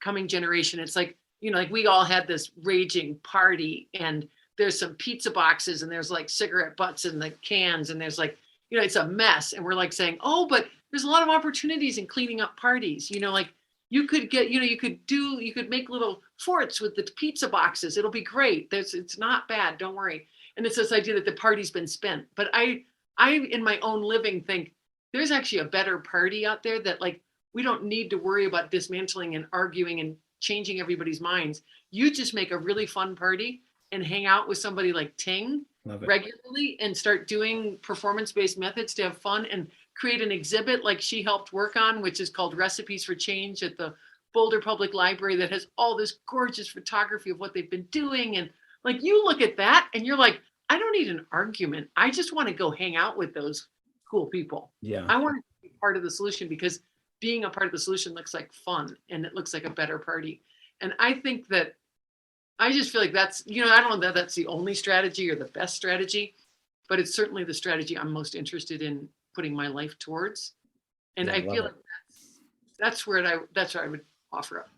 coming generation? It's like, you know, like we all had this raging party, and there's some pizza boxes, and there's like cigarette butts in the cans, and there's like, you know, it's a mess. And we're like saying, oh, but there's a lot of opportunities in cleaning up parties. You know, like you could get, you know, you could make little forts with the pizza boxes. It'll be great. It's not bad. Don't worry. And it's this idea that the party's been spent. But I in my own living think there's actually a better party out there, that like, we don't need to worry about dismantling and arguing and changing everybody's minds. You just make a really fun party and hang out with somebody like Ting regularly and start doing performance-based methods to have fun and create an exhibit like she helped work on, which is called Recipes for Change at the Boulder Public Library, that has all this gorgeous photography of what they've been doing. And like, you look at that and you're like, I don't need an argument. I just want to go hang out with those cool people. Yeah. I want to be part of the solution, because being a part of the solution looks like fun, and it looks like a better party. And I think that, I just feel like that's, you know, I don't know that that's the only strategy or the best strategy, but it's certainly the strategy I'm most interested in putting my life towards. And Yeah, I feel like that's where I would offer up.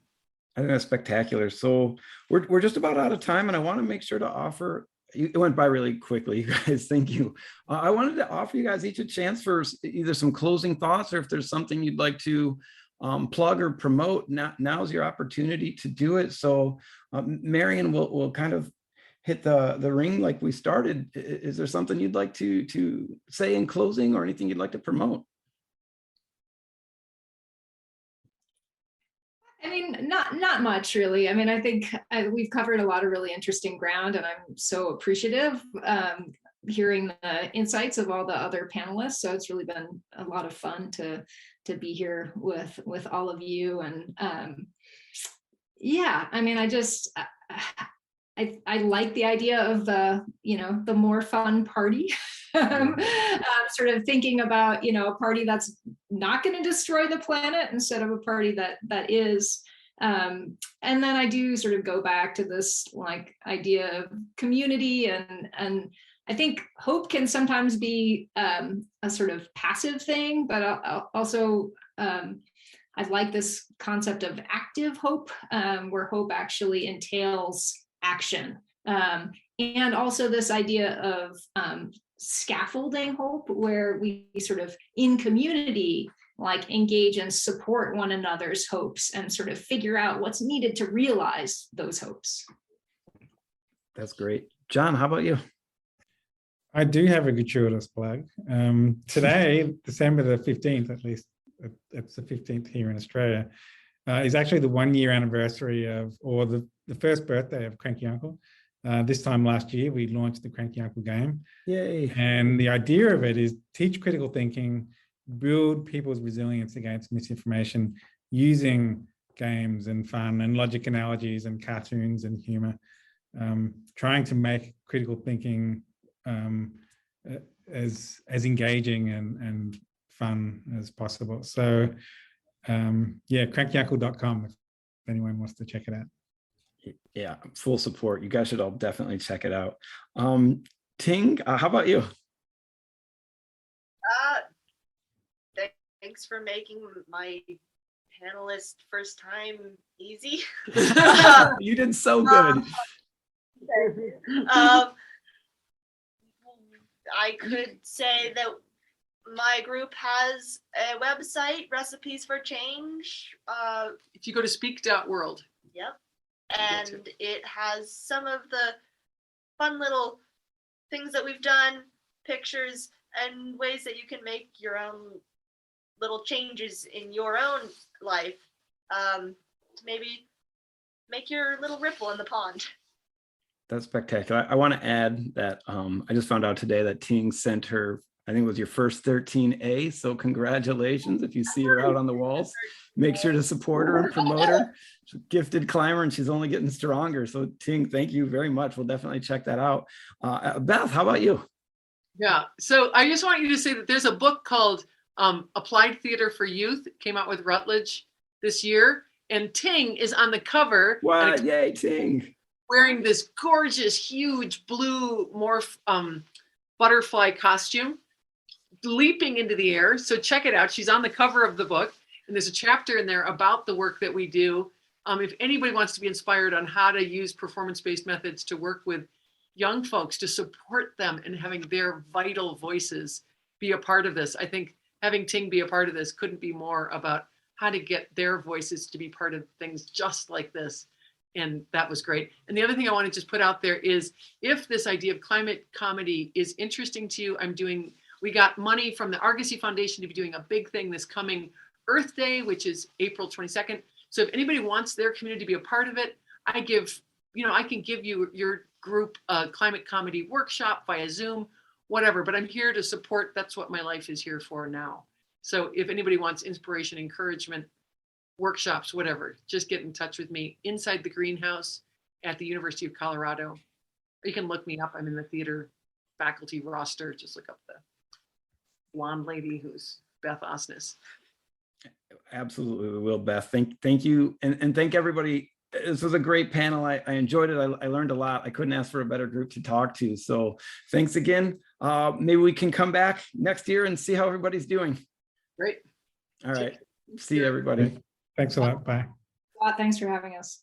I think that's spectacular. So we're just about out of time, and I want to make sure to offer. It went by really quickly, you guys. Thank you. I wanted to offer you guys each a chance for either some closing thoughts, or if there's something you'd like to plug or promote. Now's your opportunity to do it. So Marion will kind of hit the ring like we started. Is there something you'd like to say in closing, or anything you'd like to promote? I mean, not much really. I mean, I think we've covered a lot of really interesting ground, and I'm so appreciative hearing the insights of all the other panelists. So it's really been a lot of fun to be here with all of you. And yeah, I mean, I like the idea of the more fun party. Sort of thinking about, you know, a party that's not going to destroy the planet instead of a party that is. And then I do sort of go back to this like idea of community, and I think hope can sometimes be a sort of passive thing, but also I like this concept of active hope, where hope actually entails action. And also this idea of scaffolding hope, where we sort of in community like engage and support one another's hopes and sort of figure out what's needed to realize those hopes. That's great. John, how about you? I do have a gratuitous plug. Today, December the 15th, at least it's the 15th here in Australia, is actually the 1 year anniversary of, or the first birthday of Cranky Uncle. This time last year, we launched the Cranky Uncle game. Yay. And the idea of it is teach critical thinking, build people's resilience against misinformation using games and fun and logic analogies and cartoons and humor, trying to make critical thinking as engaging and fun as possible. So yeah, crankyuncle.com if anyone wants to check it out. Yeah, full support. You guys should all definitely check it out. Ting, how about you? Thanks for making my panelist first time easy. You did so good. I could say that my group has a website, Recipes for Change. If you go to speak.world. Yep. And it has some of the fun little things that we've done, pictures, and ways that you can make your own little changes in your own life to maybe make your little ripple in the pond. That's spectacular. I want to add that I just found out today that Ting sent her, I think it was your first 13A. So congratulations. If you see her out on the walls, make sure to support her and promote her. She's a gifted climber and she's only getting stronger. So Ting, thank you very much. We'll definitely check that out. Beth, how about you? Yeah. So I just want you to say that there's a book called Applied Theater for Youth. It came out with Routledge this year. And Ting is on the cover. What? Yay, Ting. Wearing this gorgeous, huge blue morph butterfly costume, leaping into the air. So check it out. She's on the cover of the book. And there's a chapter in there about the work that we do. If anybody wants to be inspired on how to use performance-based methods to work with young folks, to support them and having their vital voices be a part of this, I think having Ting be a part of this couldn't be more about how to get their voices to be part of things just like this. And that was great. And the other thing I want to just put out there is, if this idea of climate comedy is interesting to you, we got money from the Argosy Foundation to be doing a big thing this coming Earth Day, which is April 22nd. So if anybody wants their community to be a part of it, I can give you your group a climate comedy workshop via Zoom, whatever, but I'm here to support. That's what my life is here for now. So if anybody wants inspiration, encouragement, workshops, whatever, just get in touch with me inside the greenhouse at the University of Colorado. You can look me up. I'm in the theater faculty roster. Just look up the blonde lady who's Beth Osnes. Absolutely, we will, Beth. Thank you. And thank everybody. This was a great panel. I enjoyed it. I learned a lot. I couldn't ask for a better group to talk to. So thanks again. Maybe we can come back next year and see how everybody's doing. Great. All right. See you, everybody. Thanks a lot. Bye. Thanks for having us.